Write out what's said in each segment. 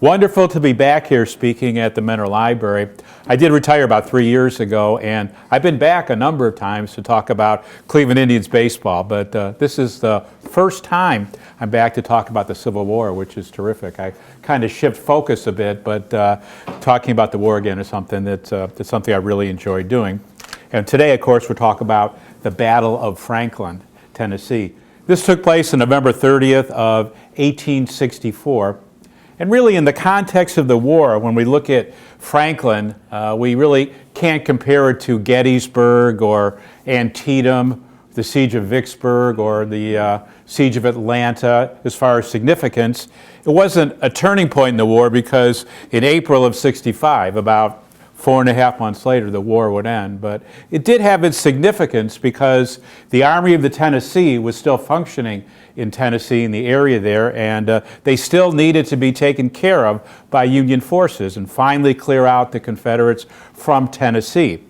Wonderful to be back here speaking at the Mentor Library. I did retire about 3 years ago, and I've been back a number of times to talk about Cleveland Indians baseball, but this is the first time I'm back to talk about the Civil War, which is terrific. I kind of shift focus a bit, but talking about the war again is something that's something I really enjoy doing. And today, of course, we'll talk about the Battle of Franklin, Tennessee. This took place on November 30th of 1864. And really, in the context of the war, when we look at Franklin, we really can't compare it to Gettysburg or Antietam, the Siege of Vicksburg, or the Siege of Atlanta as far as significance. It wasn't a turning point in the war because in April of '65, about 4.5 months later, the war would end. But it did have its significance because the Army of the Tennessee was still functioning in Tennessee, in the area there, and they still needed to be taken care of by Union forces and finally clear out the Confederates from Tennessee.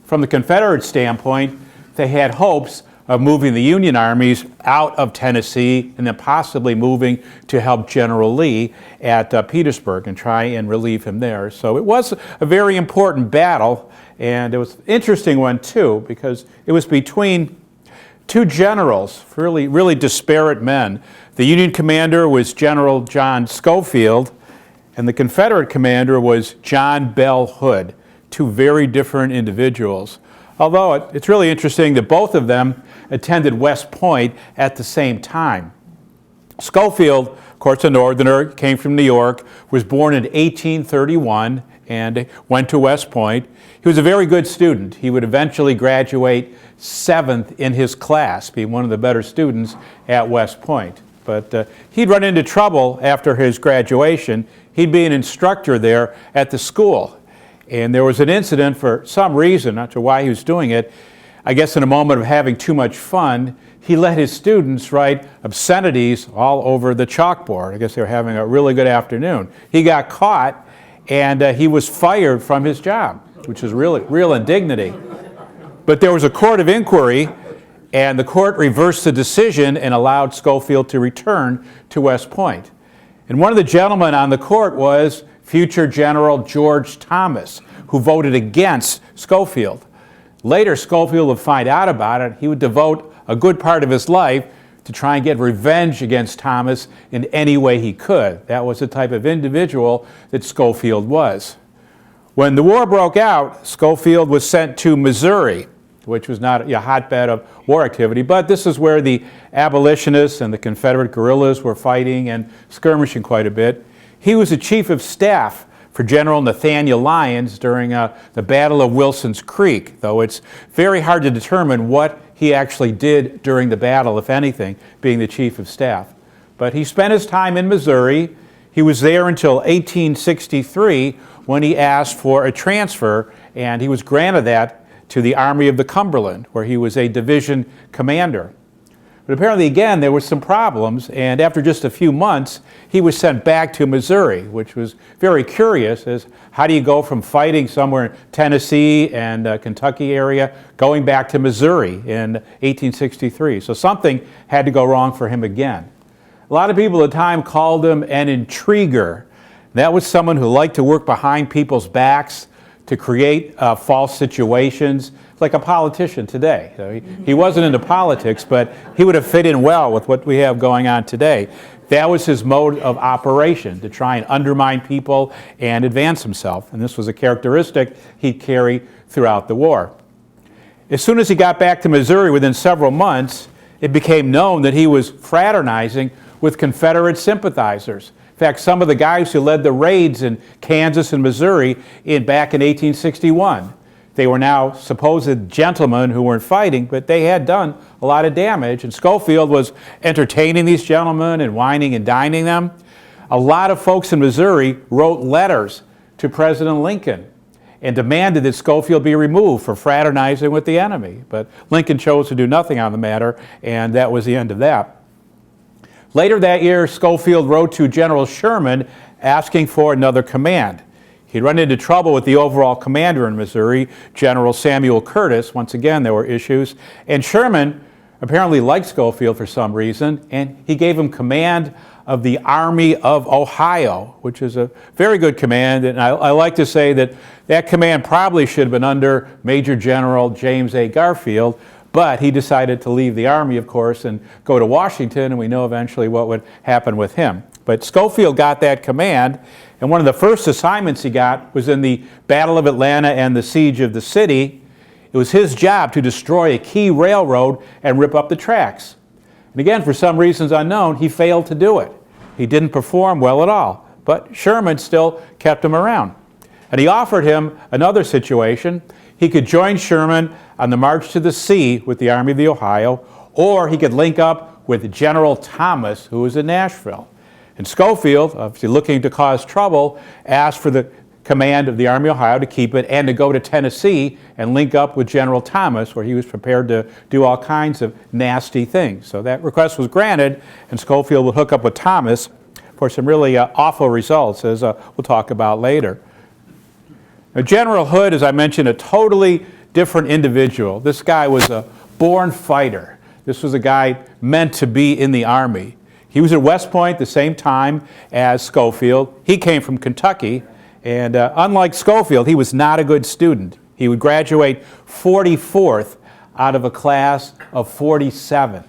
From the Confederate standpoint, they had hopes of moving the Union armies out of Tennessee and then possibly moving to help General Lee at Petersburg and try and relieve him there. So it was a very important battle, and it was an interesting one too because it was between two generals, really disparate men. The Union commander was General John Schofield, and the Confederate commander was John Bell Hood, two very different individuals. Although it's really interesting that both of them attended West Point at the same time. Schofield, of course, a Northerner, came from New York, was born in 1831 and went to West Point. He was a very good student. He would eventually graduate 7th in his class, being one of the better students at West Point. But he'd run into trouble after his graduation. He'd be an instructor there at the school. And there was an incident for some reason, not sure why he was doing it. I guess in a moment of having too much fun, he let his students write obscenities all over the chalkboard. I guess they were having a really good afternoon. He got caught, and he was fired from his job, which is real indignity. But there was a court of inquiry, and the court reversed the decision and allowed Schofield to return to West Point. And one of the gentlemen on the court was future General George Thomas, who voted against Schofield. Later, Schofield would find out about it. He would devote a good part of his life to try and get revenge against Thomas in any way he could. That was the type of individual that Schofield was. When the war broke out, Schofield was sent to Missouri, which was not a hotbed of war activity, but this is where the abolitionists and the Confederate guerrillas were fighting and skirmishing quite a bit. He was the chief of staff for General Nathaniel Lyons during the Battle of Wilson's Creek, though it's very hard to determine what he actually did during the battle, if anything, being the chief of staff. But he spent his time in Missouri. He was there until 1863 when he asked for a transfer, and he was granted that to the Army of the Cumberland, where he was a division commander. But apparently, again, there were some problems, and after just a few months, he was sent back to Missouri, which was very curious, as how do you go from fighting somewhere in Tennessee and Kentucky area, going back to Missouri in 1863. So something had to go wrong for him again. A lot of people at the time called him an intriguer. That was someone who liked to work behind people's backs to create false situations, like a politician today. So he wasn't into politics, but he would have fit in well with what we have going on today. That was his mode of operation, to try and undermine people and advance himself. And this was a characteristic he'd carry throughout the war. As soon as he got back to Missouri, within several months, it became known that he was fraternizing with Confederate sympathizers. In fact, some of the guys who led the raids in Kansas and Missouri back in 1861, they were now supposed gentlemen who weren't fighting, but they had done a lot of damage. And Schofield was entertaining these gentlemen and wining and dining them. A lot of folks in Missouri wrote letters to President Lincoln and demanded that Schofield be removed for fraternizing with the enemy. But Lincoln chose to do nothing on the matter, and that was the end of that. Later that year, Schofield wrote to General Sherman asking for another command. He'd run into trouble with the overall commander in Missouri, General Samuel Curtis. Once again, there were issues. And Sherman apparently liked Schofield for some reason, and he gave him command of the Army of Ohio, which is a very good command. And I like to say that that command probably should have been under Major General James A. Garfield, but he decided to leave the Army, of course, and go to Washington, and we know eventually what would happen with him. But Schofield got that command, and one of the first assignments he got was in the Battle of Atlanta and the siege of the city. It was his job to destroy a key railroad and rip up the tracks. And again, for some reasons unknown, he failed to do it. He didn't perform well at all, but Sherman still kept him around. And he offered him another situation. He could join Sherman on the march to the sea with the Army of the Ohio, or he could link up with General Thomas, who was in Nashville. And Schofield, obviously looking to cause trouble, asked for the command of the Army of Ohio to keep it and to go to Tennessee and link up with General Thomas, where he was prepared to do all kinds of nasty things. So that request was granted, and Schofield would hook up with Thomas for some really awful results, as we'll talk about later. Now, General Hood, as I mentioned, a totally different individual. This guy was a born fighter. This was a guy meant to be in the Army. He was at West Point the same time as Schofield. He came from Kentucky. And unlike Schofield, he was not a good student. He would graduate 44th out of a class of 47.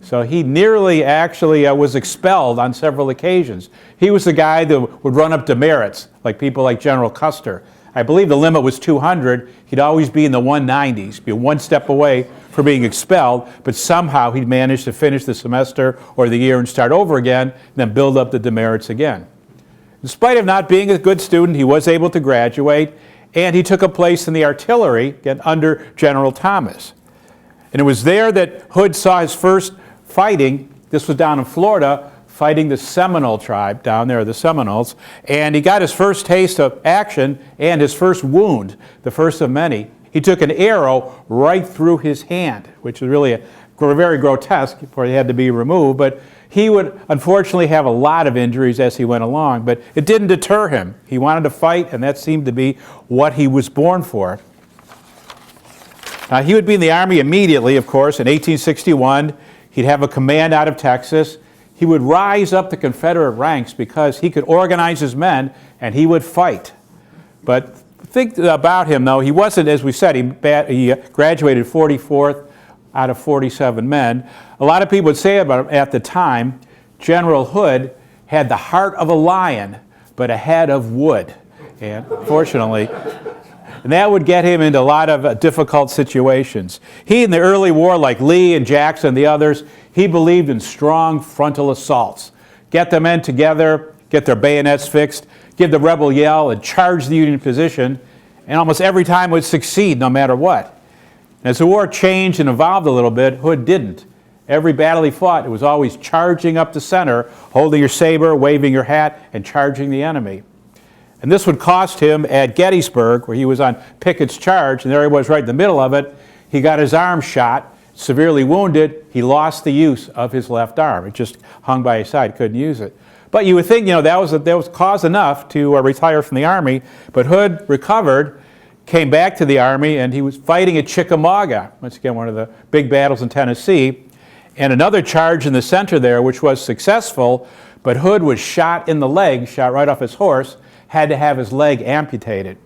So he nearly actually was expelled on several occasions. He was the guy that would run up demerits, like people like General Custer. I believe the limit was 200. He'd always be in the 190s, be one step away from being expelled, but somehow he'd manage to finish the semester or the year and start over again, and then build up the demerits again. In spite of not being a good student, he was able to graduate, and he took a place in the artillery under General Thomas. And it was there that Hood saw his first fighting. This was down in Florida, fighting the Seminole tribe down there, the Seminoles. And he got his first taste of action and his first wound, the first of many. He took an arrow right through his hand, which was really very grotesque before he had to be removed. But he would unfortunately have a lot of injuries as he went along, but it didn't deter him. He wanted to fight, and that seemed to be what he was born for. He would be in the Army immediately, of course. In 1861, he'd have a command out of Texas. He would rise up the Confederate ranks because he could organize his men, and he would fight. But think about him, though. He wasn't, as we said, he graduated 44th out of 47 men. A lot of people would say about him at the time, General Hood had the heart of a lion, but a head of wood. And fortunately, and that would get him into a lot of difficult situations. He, in the early war, like Lee and Jackson and the others, he believed in strong frontal assaults. Get the men together, get their bayonets fixed, give the rebel yell, and charge the Union position, and almost every time would succeed no matter what. As the war changed and evolved a little bit, Hood didn't. Every battle he fought, it was always charging up the center, holding your saber, waving your hat, and charging the enemy. And this would cost him at Gettysburg, where he was on Pickett's charge, and there he was right in the middle of it. He got his arm shot, severely wounded. He lost the use of his left arm. It just hung by his side, couldn't use it. But you would think, that was cause enough to retire from the Army. But Hood recovered, came back to the Army, and he was fighting at Chickamauga, once again one of the big battles in Tennessee, and another charge in the center there, which was successful, but Hood was shot in the leg, shot right off his horse, had to have his leg amputated.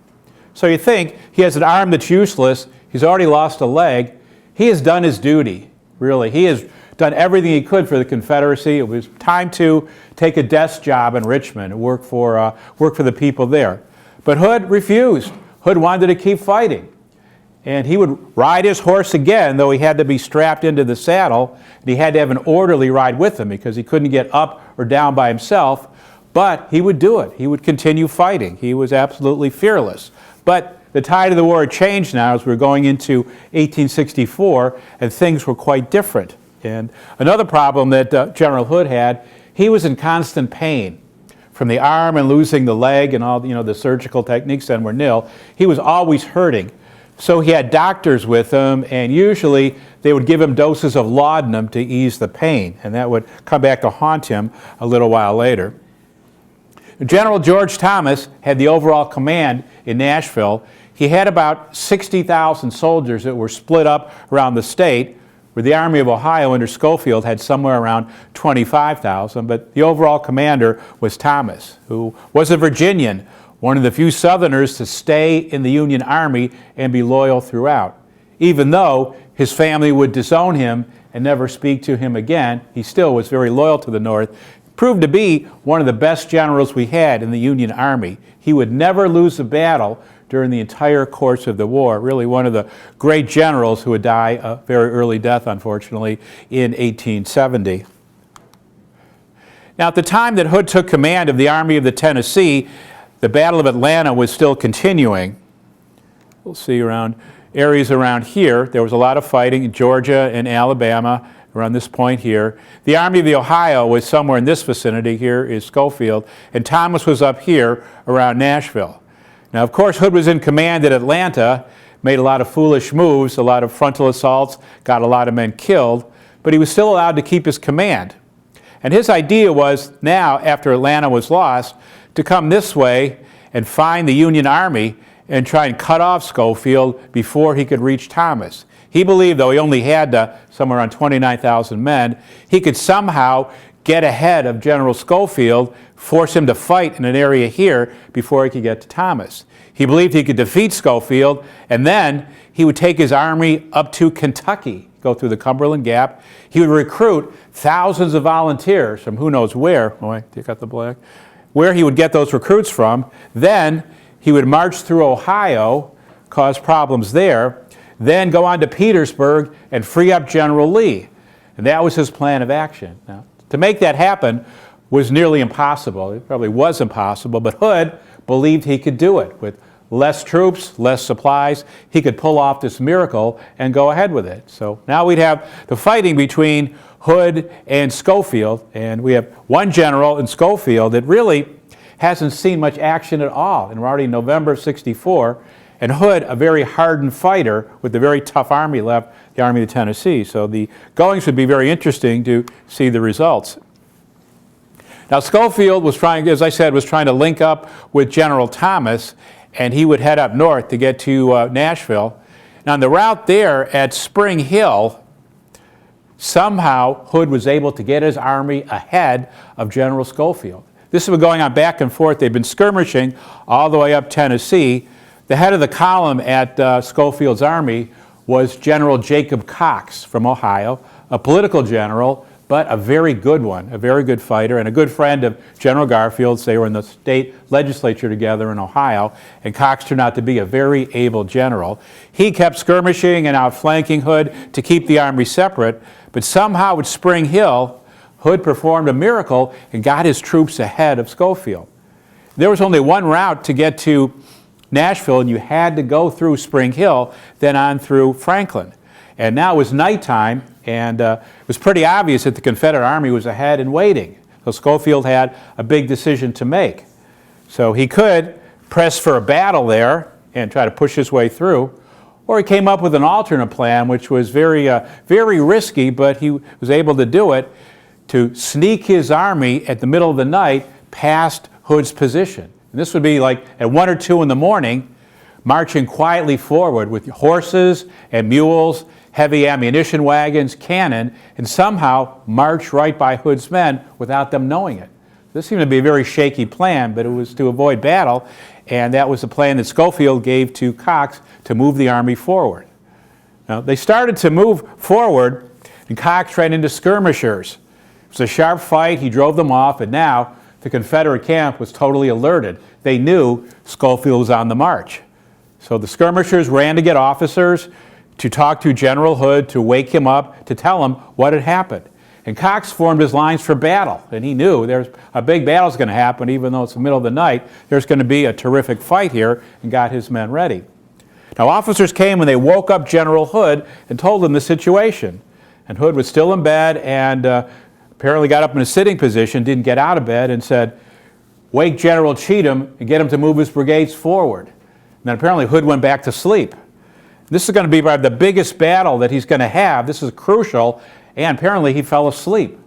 So you think, he has an arm that's useless, he's already lost a leg, he has done his duty, really. He has done everything he could for the Confederacy. It was time to take a desk job in Richmond and work for the people there. But Hood refused. Hood wanted to keep fighting. And he would ride his horse again, though he had to be strapped into the saddle, and he had to have an orderly ride with him because he couldn't get up or down by himself. But he would do it. He would continue fighting. He was absolutely fearless. But the tide of the war had changed now as we were going into 1864, and things were quite different. And another problem that General Hood had, he was in constant pain. From the arm and losing the leg and all the surgical techniques then were nil, he was always hurting. So he had doctors with him, and usually they would give him doses of laudanum to ease the pain, and that would come back to haunt him a little while later. General George Thomas had the overall command in Nashville. He had about 60,000 soldiers that were split up around the state, where the Army of Ohio under Schofield had somewhere around 25,000, but the overall commander was Thomas, who was a Virginian, one of the few Southerners to stay in the Union Army and be loyal throughout. Even though his family would disown him and never speak to him again, he still was very loyal to the North. Proved to be one of the best generals we had in the Union Army. He would never lose a battle during the entire course of the war. Really one of the great generals who would die a very early death, unfortunately, in 1870. Now, at the time that Hood took command of the Army of the Tennessee, the Battle of Atlanta was still continuing. We'll see around areas around here. There was a lot of fighting in Georgia and Alabama around this point here. The Army of the Ohio was somewhere in this vicinity. Here is Schofield, and Thomas was up here around Nashville. Now, of course, Hood was in command at Atlanta, made a lot of foolish moves, a lot of frontal assaults, got a lot of men killed, but he was still allowed to keep his command. And his idea was now, after Atlanta was lost, to come this way and find the Union Army and try and cut off Schofield before he could reach Thomas. He believed, though he only had somewhere around 29,000 men, he could somehow get ahead of General Schofield, force him to fight in an area here before he could get to Thomas. He believed he could defeat Schofield, and then he would take his army up to Kentucky, go through the Cumberland Gap. He would recruit thousands of volunteers from who knows where. Oh, wait, you got the black. Where he would get those recruits from. Then he would march through Ohio, cause problems there, then go on to Petersburg and free up General Lee. And that was his plan of action. Now, to make that happen was nearly impossible. It probably was impossible, but Hood believed he could do it. With less troops, less supplies, he could pull off this miracle and go ahead with it. So now we'd have the fighting between Hood and Schofield, and we have one general in Schofield that really hasn't seen much action at all. And we're already in November of '64, and Hood, a very hardened fighter with a very tough army left, the Army of the Tennessee. So the goings would be very interesting to see the results. Now, Schofield was trying, as I said, was trying to link up with General Thomas, and he would head up north to get to Nashville. Now, on the route there at Spring Hill, somehow Hood was able to get his army ahead of General Schofield. This has been going on back and forth. They've been skirmishing all the way up Tennessee. The head of the column at Schofield's army was General Jacob Cox from Ohio, a political general, but a very good one, a very good fighter, and a good friend of General Garfield's. They were in the state legislature together in Ohio, and Cox turned out to be a very able general. He kept skirmishing and outflanking Hood to keep the army separate, but somehow at Spring Hill, Hood performed a miracle and got his troops ahead of Schofield. There was only one route to get to Nashville, and you had to go through Spring Hill, then on through Franklin. And now it was nighttime, and it was pretty obvious that the Confederate Army was ahead and waiting. So Schofield had a big decision to make. So he could press for a battle there and try to push his way through, or he came up with an alternate plan, which was very risky, but he was able to do it, to sneak his army at the middle of the night past Hood's position. And this would be like at 1 or 2 in the morning, marching quietly forward with horses and mules, heavy ammunition wagons, cannon, and somehow march right by Hood's men without them knowing it. This seemed to be a very shaky plan, but it was to avoid battle, and that was the plan that Schofield gave to Cox to move the army forward. Now, they started to move forward, and Cox ran into skirmishers. It was a sharp fight. He drove them off, and now the Confederate camp was totally alerted. They knew Schofield was on the march. So the skirmishers ran to get officers to talk to General Hood, to wake him up, to tell him what had happened. And Cox formed his lines for battle, and he knew there's a big battle's going to happen, even though it's the middle of the night. There's going to be a terrific fight here, and got his men ready. Now, officers came and they woke up General Hood and told him the situation. And Hood was still in bed and apparently got up in a sitting position, didn't get out of bed, and said, "Wake General Cheatham and get him to move his brigades forward." And then apparently Hood went back to sleep. This is going to be probably the biggest battle that he's going to have. This is crucial, and apparently he fell asleep.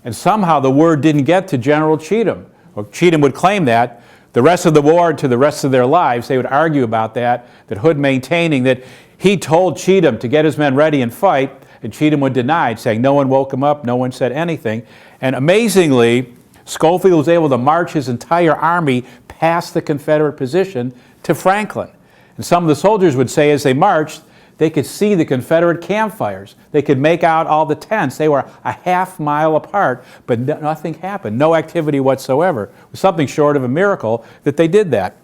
And somehow the word didn't get to General Cheatham. Well, Cheatham would claim that. The rest of the war, to the rest of their lives, they would argue about that Hood maintaining that he told Cheatham to get his men ready and fight, and Cheatham would deny it, saying no one woke him up, no one said anything. And amazingly, Schofield was able to march his entire army past the Confederate position to Franklin. And some of the soldiers would say as they marched, they could see the Confederate campfires. They could make out all the tents. They were a half-mile apart, but nothing happened, no activity whatsoever. It was something short of a miracle that they did that.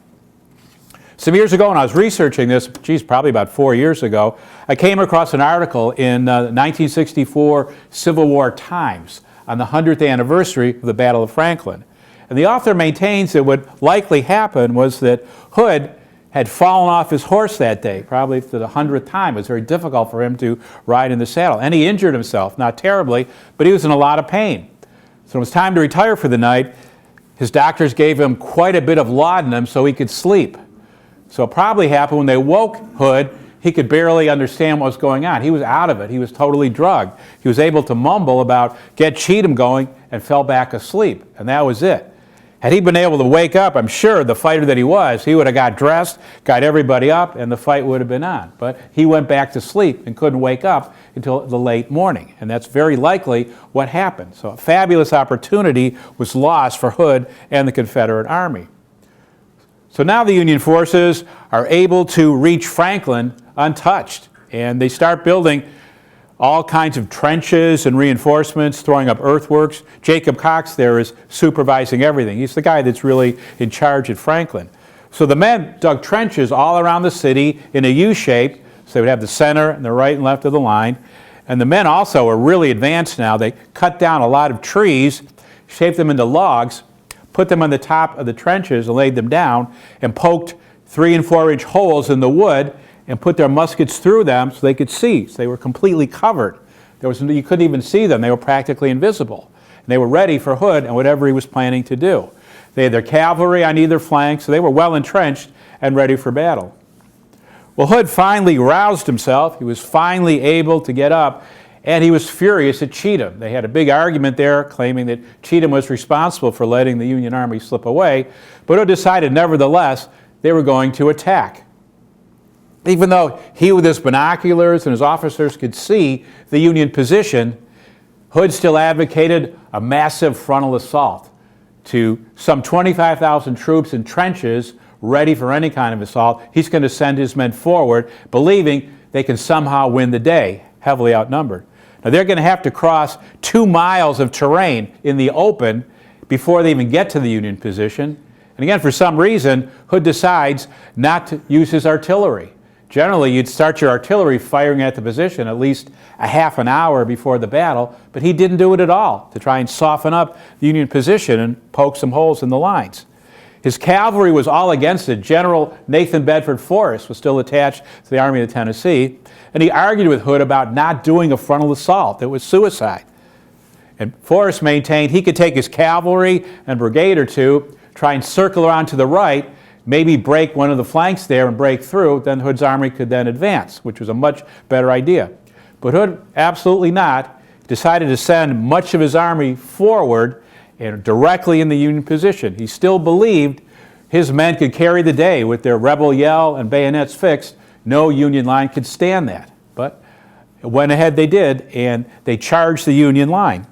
Some years ago when I was researching this, probably about 4 years ago, I came across an article in the 1964 Civil War Times on the 100th anniversary of the Battle of Franklin. And the author maintains that what likely happened was that Hood had fallen off his horse that day, probably for the 100th time. It was very difficult for him to ride in the saddle. And he injured himself, not terribly, but he was in a lot of pain. So it was time to retire for the night. His doctors gave him quite a bit of laudanum so he could sleep. So it probably happened when they woke Hood, he could barely understand what was going on. He was out of it. He was totally drugged. He was able to mumble about, get Cheatham going, and fell back asleep. And that was it. Had he been able to wake up, I'm sure the fighter that he was, he would have got dressed, got everybody up, and the fight would have been on. But he went back to sleep and couldn't wake up until the late morning. And that's very likely what happened. So a fabulous opportunity was lost for Hood and the Confederate Army. So now the Union forces are able to reach Franklin untouched. And they start building all kinds of trenches and reinforcements, throwing up earthworks. Jacob Cox there is supervising everything. He's the guy that's really in charge at Franklin. So the men dug trenches all around the city in a U shape, so they would have the center and the right and left of the line. And the men also are really advanced now. They cut down a lot of trees, shaped them into logs, put them on the top of the trenches and laid them down, and poked 3- and 4-inch holes in the wood and put their muskets through them so they could see. So they were completely covered. You couldn't even see them. They were practically invisible. And they were ready for Hood and whatever he was planning to do. They had their cavalry on either flank, so they were well entrenched and ready for battle. Well, Hood finally roused himself. He was finally able to get up, and he was furious at Cheatham. They had a big argument there, claiming that Cheatham was responsible for letting the Union Army slip away, but Hood decided nevertheless they were going to attack. Even though he with his binoculars and his officers could see the Union position, Hood still advocated a massive frontal assault to some 25,000 troops in trenches ready for any kind of assault. He's going to send his men forward, believing they can somehow win the day, heavily outnumbered. Now they're going to have to cross 2 miles of terrain in the open before they even get to the Union position. And again, for some reason, Hood decides not to use his artillery. Generally, you'd start your artillery firing at the position at least a half an hour before the battle, but he didn't do it at all to try and soften up the Union position and poke some holes in the lines. His cavalry was all against it. General Nathan Bedford Forrest was still attached to the Army of the Tennessee, and he argued with Hood about not doing a frontal assault. It was suicide. And Forrest maintained he could take his cavalry and brigade or two, try and circle around to the right, maybe break one of the flanks there and break through, then Hood's army could then advance, which was a much better idea. But Hood, absolutely not, decided to send much of his army forward and directly in the Union position. He still believed his men could carry the day with their rebel yell and bayonets fixed. No Union line could stand that. But went ahead they did, and they charged the Union line.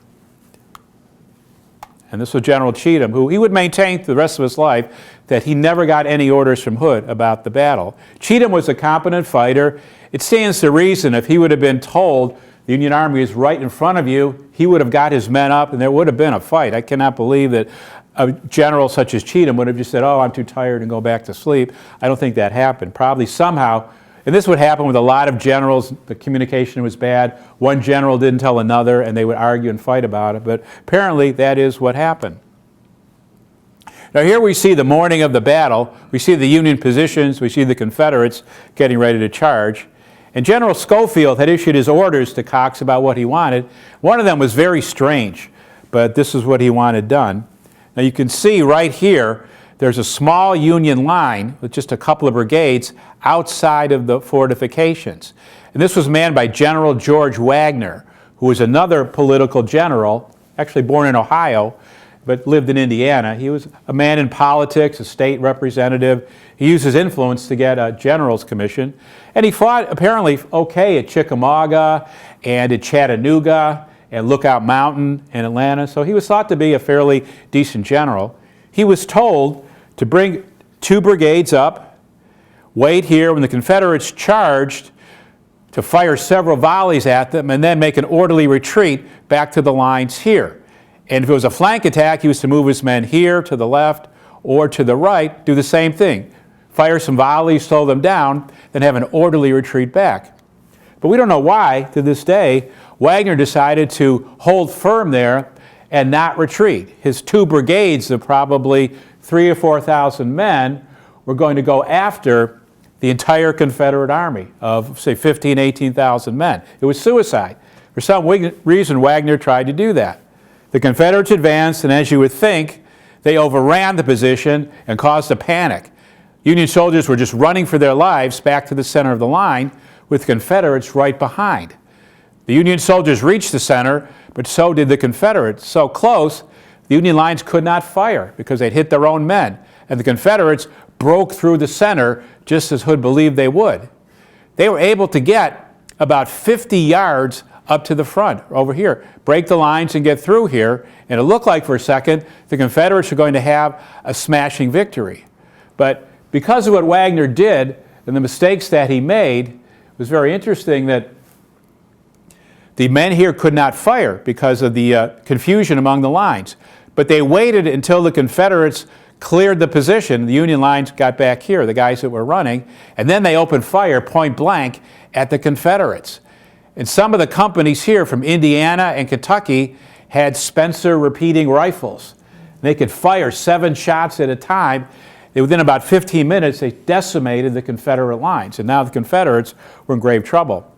And this was General Cheatham, who he would maintain for the rest of his life that he never got any orders from Hood about the battle. Cheatham was a competent fighter. It stands to reason if he would have been told the Union Army is right in front of you, he would have got his men up and there would have been a fight. I cannot believe that a general such as Cheatham would have just said, oh, I'm too tired and go back to sleep. I don't think that happened. Probably somehow, and this would happen with a lot of generals, the communication was bad. One general didn't tell another and they would argue and fight about it, but apparently that is what happened. Now here we see the morning of the battle. We see the Union positions. We see the Confederates getting ready to charge. And General Schofield had issued his orders to Cox about what he wanted. One of them was very strange, but this is what he wanted done. Now you can see right here, there's a small Union line with just a couple of brigades outside of the fortifications. And this was manned by General George Wagner, who was another political general, actually born in Ohio, but lived in Indiana. He was a man in politics, a state representative. He used his influence to get a general's commission. And he fought apparently okay at Chickamauga and at Chattanooga and Lookout Mountain in Atlanta. So he was thought to be a fairly decent general. He was told to bring 2 brigades up, wait here when the Confederates charged, to fire several volleys at them and then make an orderly retreat back to the lines here. And if it was a flank attack, he was to move his men here to the left or to the right, do the same thing. Fire some volleys, slow them down, then have an orderly retreat back. But we don't know why, to this day, Wagner decided to hold firm there and not retreat. His 2 brigades of probably 3,000 or 4,000 men were going to go after the entire Confederate army of, say, 15,000, 18,000 men. It was suicide. For some reason, Wagner tried to do that. The Confederates advanced, and as you would think, they overran the position and caused a panic. Union soldiers were just running for their lives back to the center of the line, with Confederates right behind. The Union soldiers reached the center, but so did the Confederates. So close, the Union lines could not fire because they'd hit their own men, and the Confederates broke through the center just as Hood believed they would. They were able to get about 50 yards up to the front, over here, break the lines and get through here, and it looked like for a second the Confederates were going to have a smashing victory. But because of what Wagner did and the mistakes that he made, it was very interesting that the men here could not fire because of the confusion among the lines. But they waited until the Confederates cleared the position. The Union lines got back here, the guys that were running, and then they opened fire point blank at the Confederates. And some of the companies here from Indiana and Kentucky had Spencer repeating rifles. They could fire 7 shots at a time. Within about 15 minutes, they decimated the Confederate lines, and now the Confederates were in grave trouble.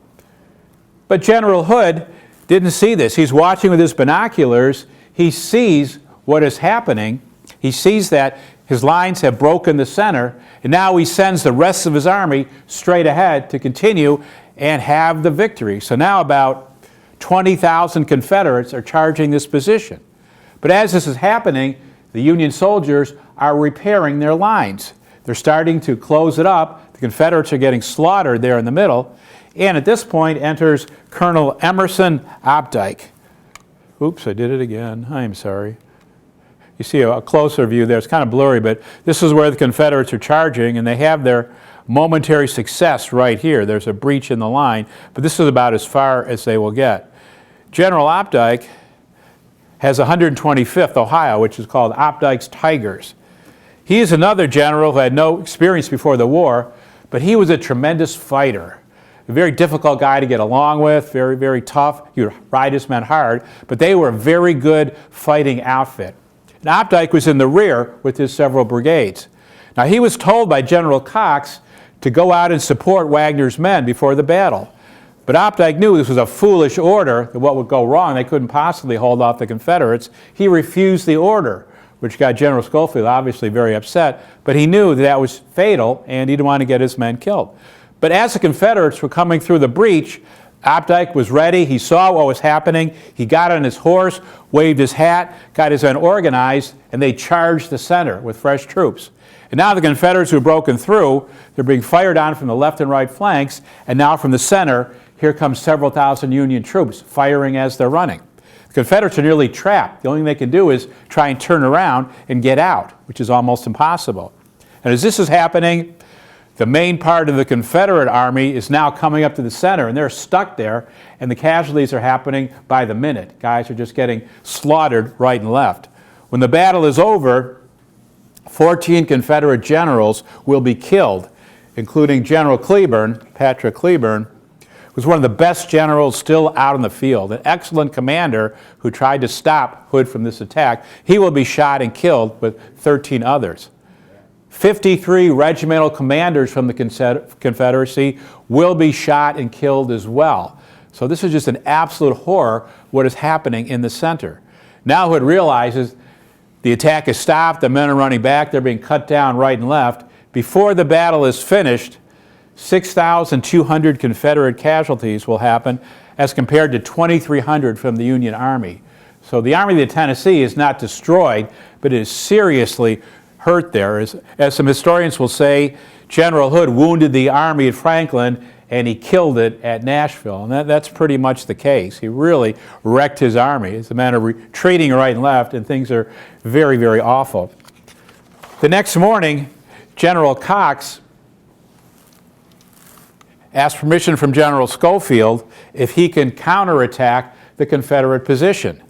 But General Hood didn't see this. He's watching with his binoculars. He sees what is happening. He sees that his lines have broken the center, and now he sends the rest of his army straight ahead to continue and have the victory. So now about 20,000 Confederates are charging this position. But as this is happening, the Union soldiers are repairing their lines. They're starting to close it up. The Confederates are getting slaughtered there in the middle. And at this point enters Colonel Emerson Opdyke. Oops, I did it again. I'm sorry. You see a closer view there. It's kind of blurry, but this is where the Confederates are charging, and they have their momentary success right here. There's a breach in the line, but this is about as far as they will get. General Opdyke has 125th Ohio, which is called Opdyke's Tigers. He is another general who had no experience before the war, but he was a tremendous fighter. A very difficult guy to get along with, very, very tough. He would ride his men hard, but they were a very good fighting outfit. And Opdyke was in the rear with his several brigades. Now, he was told by General Cox to go out and support Wagner's men before the battle. But Opdyke knew this was a foolish order, that what would go wrong, they couldn't possibly hold off the Confederates. He refused the order, which got General Schofield obviously very upset, but he knew that that was fatal, and he didn't want to get his men killed. But as the Confederates were coming through the breach, Opdyke was ready. He saw what was happening. He got on his horse, waved his hat, got his men organized, and they charged the center with fresh troops. And now the Confederates who had broken through, they're being fired on from the left and right flanks, and now from the center, here comes several thousand Union troops firing as they're running. The Confederates are nearly trapped. The only thing they can do is try and turn around and get out, which is almost impossible. And as this is happening, the main part of the Confederate army is now coming up to the center, and they're stuck there, and the casualties are happening by the minute. Guys are just getting slaughtered right and left. When the battle is over, 14 Confederate generals will be killed, including General Cleburne, Patrick Cleburne, was one of the best generals still out in the field, an excellent commander who tried to stop Hood from this attack. He will be shot and killed with 13 others. 53 regimental commanders from the Confederacy will be shot and killed as well. So this is just an absolute horror, what is happening in the center. Now Hood realizes the attack is stopped, the men are running back, they're being cut down right and left. Before the battle is finished, 6,200 Confederate casualties will happen as compared to 2,300 from the Union Army. So the Army of the Tennessee is not destroyed, but it is seriously hurt there. As some historians will say, General Hood wounded the army at Franklin and he killed it at Nashville. And that's pretty much the case. He really wrecked his army. As the men are retreating right and left, and things are very, very awful. The next morning, General Cox asked permission from General Schofield if he can counterattack the Confederate position.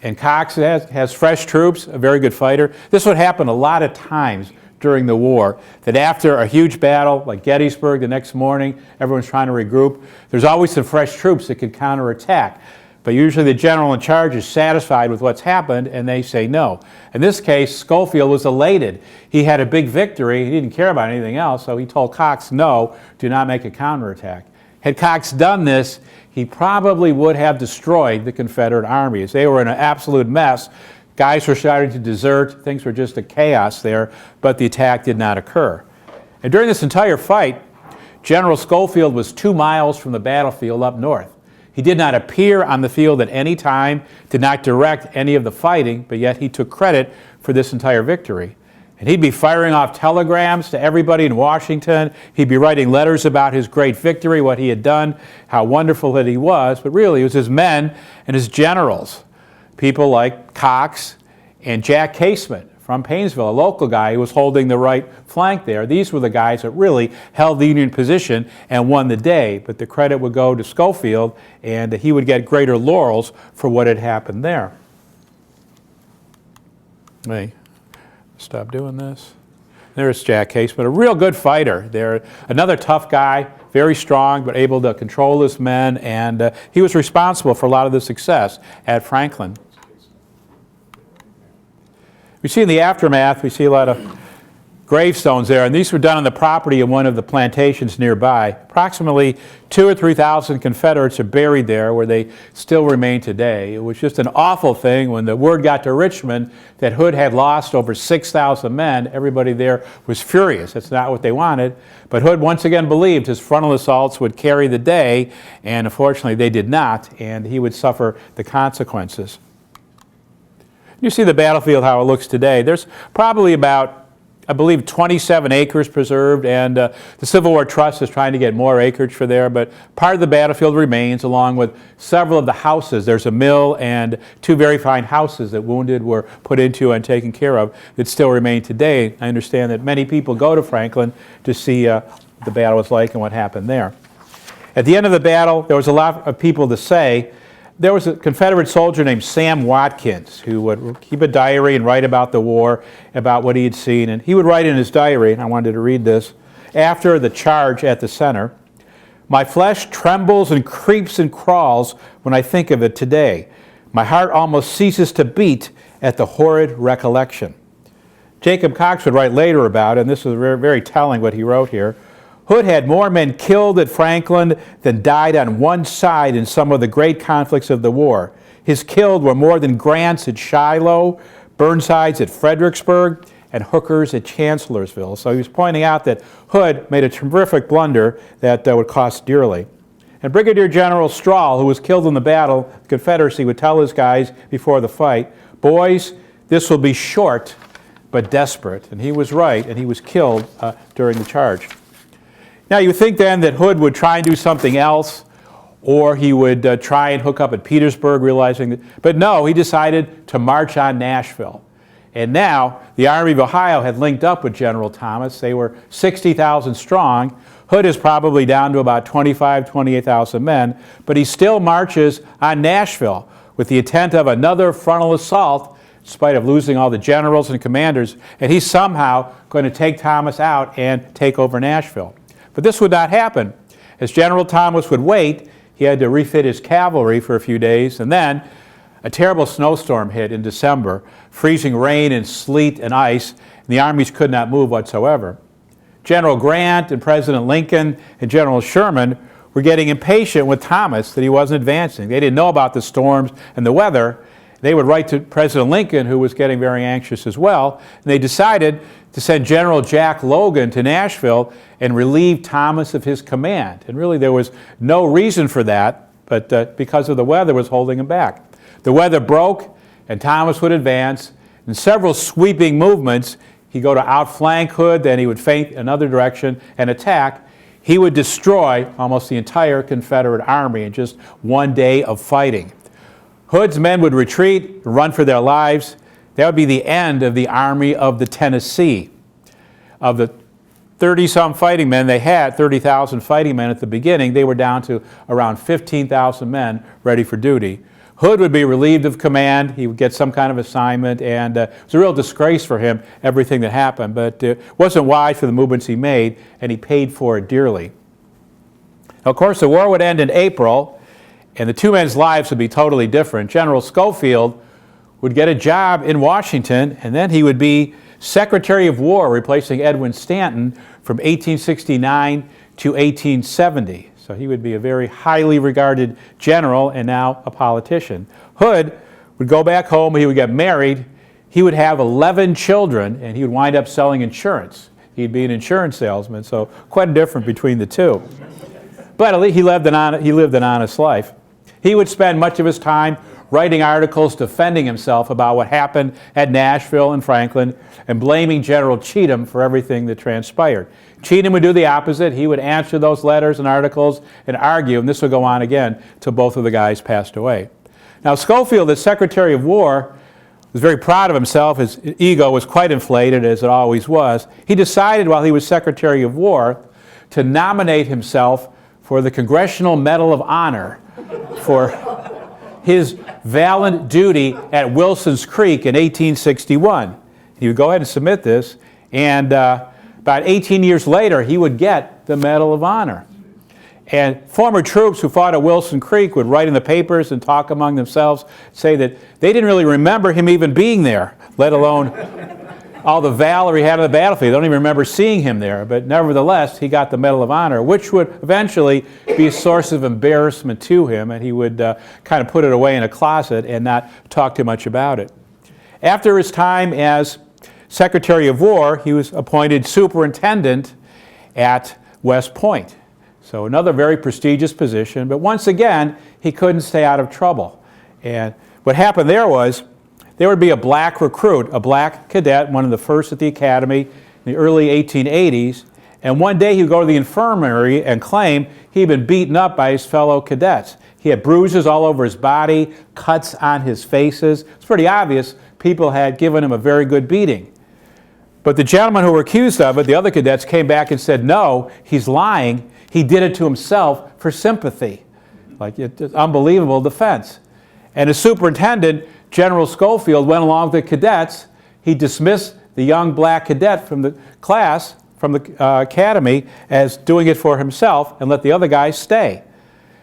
And Cox has fresh troops, a very good fighter. This would happen a lot of times during the war, that after a huge battle like Gettysburg the next morning, everyone's trying to regroup, there's always some fresh troops that can counterattack. But usually the general in charge is satisfied with what's happened and they say no. In this case, Schofield was elated. He had a big victory. He didn't care about anything else, so he told Cox, no, do not make a counterattack. Had Cox done this, he probably would have destroyed the Confederate armies. They were in an absolute mess. Guys were starting to desert. Things were just a chaos there, but the attack did not occur. And during this entire fight, General Schofield was 2 miles from the battlefield up north. He did not appear on the field at any time, did not direct any of the fighting, but yet he took credit for this entire victory. And he'd be firing off telegrams to everybody in Washington. He'd be writing letters about his great victory, what he had done, how wonderful that he was. But really, it was his men and his generals, people like Cox and Jack Casement from Painesville, a local guy who was holding the right flank there. These were the guys that really held the Union position and won the day. But the credit would go to Schofield, and he would get greater laurels for what had happened there. Hey. Stop doing this. There's Jack Casement, a real good fighter there. Another tough guy, very strong, but able to control his men, and he was responsible for a lot of the success at Franklin. We see in the aftermath, we see a lot of gravestones there, and these were done on the property of one of the plantations nearby. Approximately 2,000 or 3,000 Confederates are buried there, where they still remain today. It was just an awful thing when the word got to Richmond that Hood had lost over 6,000 men. Everybody there was furious. That's not what they wanted. But Hood once again believed his frontal assaults would carry the day, and unfortunately they did not, and he would suffer the consequences. You see the battlefield, how it looks today. There's probably about, I believe, 27 acres preserved, and the Civil War Trust is trying to get more acreage for there, but part of the battlefield remains, along with several of the houses. There's a mill and 2 very fine houses that wounded were put into and taken care of that still remain today. I understand that many people go to Franklin to see what the battle was like and what happened there. At the end of the battle, there was a lot of people to say. There was a Confederate soldier named Sam Watkins who would keep a diary and write about the war, about what he had seen. And he would write in his diary, and I wanted to read this, after the charge at the center, "My flesh trembles and creeps and crawls when I think of it today. My heart almost ceases to beat at the horrid recollection." Jacob Cox would write later about it, and this is very, very telling what he wrote here. Hood had more men killed at Franklin than died on one side in some of the great conflicts of the war. His killed were more than Grant's at Shiloh, Burnside's at Fredericksburg, and Hooker's at Chancellorsville. So he was pointing out that Hood made a terrific blunder that would cost dearly. And Brigadier General Strahl, who was killed in the battle, the Confederacy would tell his guys before the fight, "Boys, this will be short but desperate." And he was right, and he was killed during the charge. Now, you think then that Hood would try and do something else, or he would try and hook up at Petersburg, realizing that, but no, he decided to march on Nashville. And now, the Army of Ohio had linked up with General Thomas. They were 60,000 strong. Hood is probably down to about 25,000, 28,000 men, but he still marches on Nashville with the intent of another frontal assault, in spite of losing all the generals and commanders, and he's somehow going to take Thomas out and take over Nashville. But this would not happen. As General Thomas would wait, he had to refit his cavalry for a few days, and then a terrible snowstorm hit in December, freezing rain and sleet and ice, and the armies could not move whatsoever. General Grant and President Lincoln and General Sherman were getting impatient with Thomas that he wasn't advancing. They didn't know about the storms and the weather. They would write to President Lincoln, who was getting very anxious as well, and they decided to send General Jack Logan to Nashville and relieve Thomas of his command. And really there was no reason for that, but because of the weather was holding him back. The weather broke, and Thomas would advance. In several sweeping movements, he'd go to outflank Hood, then he would feint another direction and attack. he would destroy almost the entire Confederate army in just one day of fighting. Hood's men would retreat, run for their lives. That would be the end of the Army of the Tennessee. Of the 30-some fighting men they had, 30,000 fighting men at the beginning, they were down to around 15,000 men ready for duty. Hood would be relieved of command. He would get some kind of assignment, and it was a real disgrace for him, everything that happened. But it wasn't wise for the movements he made, and he paid for it dearly. Now, of course, the war would end in April, and the two men's lives would be totally different. General Schofield would get a job in Washington, and then he would be Secretary of War, replacing Edwin Stanton from 1869 to 1870. So he would be a very highly regarded general and now a politician. Hood would go back home, he would get married, he would have 11 children, and he would wind up selling insurance. He'd be an insurance salesman, so quite different between the two. But at least he lived an honest life. He would spend much of his time writing articles defending himself about what happened at Nashville and Franklin and blaming General Cheatham for everything that transpired. Cheatham would do the opposite. He would answer those letters and articles and argue, and this would go on again till both of the guys passed away. Now, Schofield, as Secretary of War, was very proud of himself. His ego was quite inflated, as it always was. He decided while he was Secretary of War to nominate himself for the Congressional Medal of Honor for his valiant duty at Wilson's Creek in 1861. He would go ahead and submit this, and about 18 years later, he would get the Medal of Honor. And former troops who fought at Wilson Creek would write in the papers and talk among themselves, say that they didn't really remember him even being there, let alone all the valor he had on the battlefield. They don't even remember seeing him there, but nevertheless, he got the Medal of Honor, which would eventually be a source of embarrassment to him, and he would kind of put it away in a closet and not talk too much about it. After his time as Secretary of War, he was appointed superintendent at West Point. So another very prestigious position, but once again, he couldn't stay out of trouble. And what happened there was, there would be a black recruit, a black cadet, one of the first at the academy in the early 1880s, and one day he would go to the infirmary and claim he'd been beaten up by his fellow cadets. He had bruises all over his body, cuts on his faces. It's pretty obvious people had given him a very good beating. But the gentlemen who were accused of it, the other cadets, came back and said, no, he's lying. He did it to himself for sympathy. Like, it's an unbelievable defense. And as superintendent, General Schofield went along with the cadets. He dismissed the young black cadet from the class, from the academy, as doing it for himself and let the other guys stay.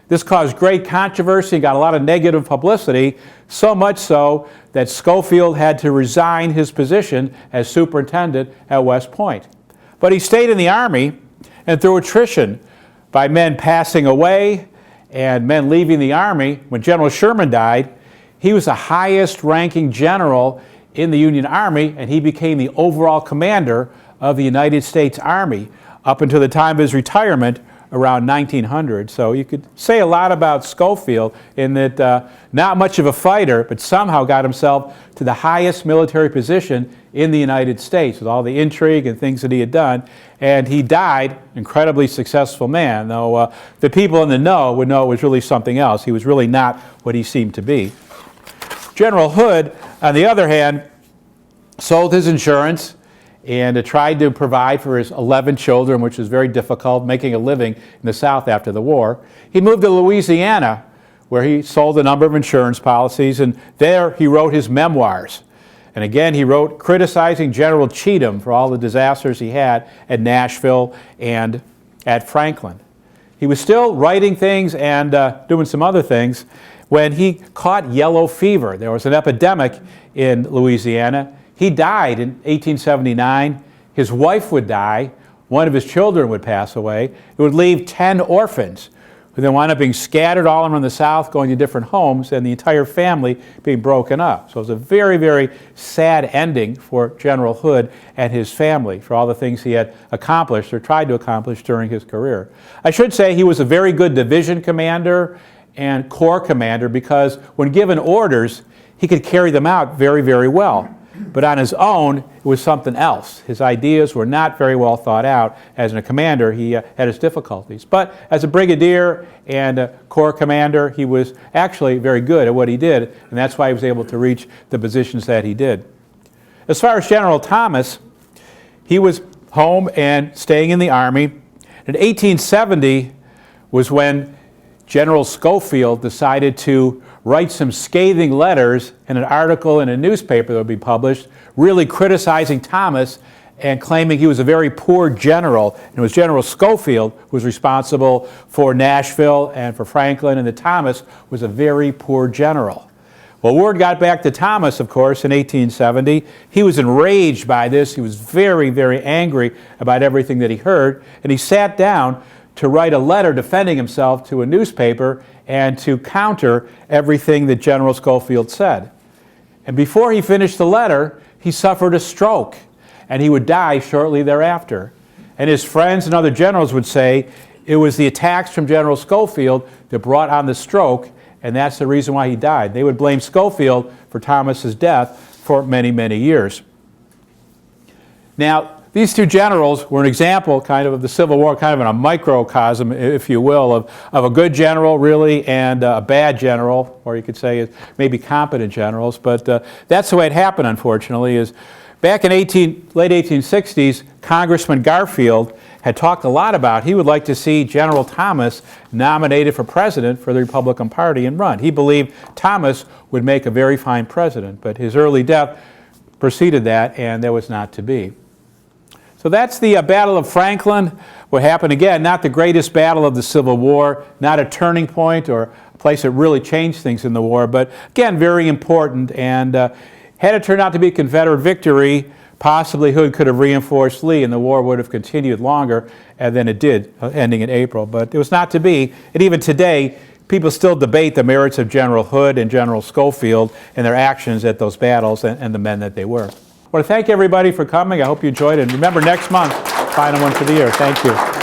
This caused great controversy and got a lot of negative publicity, so much so that Schofield had to resign his position as superintendent at West Point. But he stayed in the Army, and through attrition by men passing away and men leaving the Army, when General Sherman died, he was the highest ranking general in the Union Army, and he became the overall commander of the United States Army up until the time of his retirement around 1900. So you could say a lot about Schofield in that not much of a fighter, but somehow got himself to the highest military position in the United States with all the intrigue and things that he had done. And he died, incredibly successful man, though the people in the know would know it was really something else. He was really not what he seemed to be. General Hood, on the other hand, sold his insurance and tried to provide for his 11 children, which was very difficult, making a living in the South after the war. He moved to Louisiana, where he sold a number of insurance policies, and there he wrote his memoirs. And again, he wrote criticizing General Cheatham for all the disasters he had at Nashville and at Franklin. He was still writing things and doing some other things when he caught yellow fever. There was an epidemic in Louisiana. He died in 1879. His wife would die. One of his children would pass away. It would leave 10 orphans who then wound up being scattered all around the South, going to different homes, and the entire family being broken up. So it was a very, very sad ending for General Hood and his family for all the things he had accomplished or tried to accomplish during his career. I should say he was a very good division commander and corps commander because when given orders, he could carry them out very, very well. but on his own, it was something else. His ideas were not very well thought out. As a commander, he had his difficulties. But as a brigadier and a corps commander, he was actually very good at what he did, and that's why he was able to reach the positions that he did. As far as General Thomas, he was home and staying in the Army. In 1870 was when General Schofield decided to write some scathing letters in an article in a newspaper that would be published, really criticizing Thomas and claiming he was a very poor general. And it was General Schofield who was responsible for Nashville and for Franklin, and that Thomas was a very poor general. Well, word got back to Thomas, of course, in 1870. He was enraged by this. He was very, very angry about everything that he heard, and he sat down to write a letter defending himself to a newspaper and to counter everything that General Schofield said. And before he finished the letter, he suffered a stroke, and he would die shortly thereafter. And his friends and other generals would say it was the attacks from General Schofield that brought on the stroke, and that's the reason why he died. They would blame Schofield for Thomas's death for many, many years. Now, these two generals were an example kind of the Civil War, kind of in a microcosm, if you will, of a good general, really, and a bad general, or you could say maybe competent generals. But that's the way it happened, unfortunately, is back in late 1860s, Congressman Garfield had talked a lot about he would like to see General Thomas nominated for president for the Republican Party and run. He believed Thomas would make a very fine president, but his early death preceded that, and that was not to be. So that's the Battle of Franklin. What happened again, not the greatest battle of the Civil War, not a turning point or a place that really changed things in the war, but again, very important. And had it turned out to be a Confederate victory, possibly Hood could have reinforced Lee and the war would have continued longer than it did, ending in April. But it was not to be. And even today, people still debate the merits of General Hood and General Schofield and their actions at those battles and the men that they were. I want to thank everybody for coming. I hope you enjoyed it. And remember, next month, final one for the year. Thank you.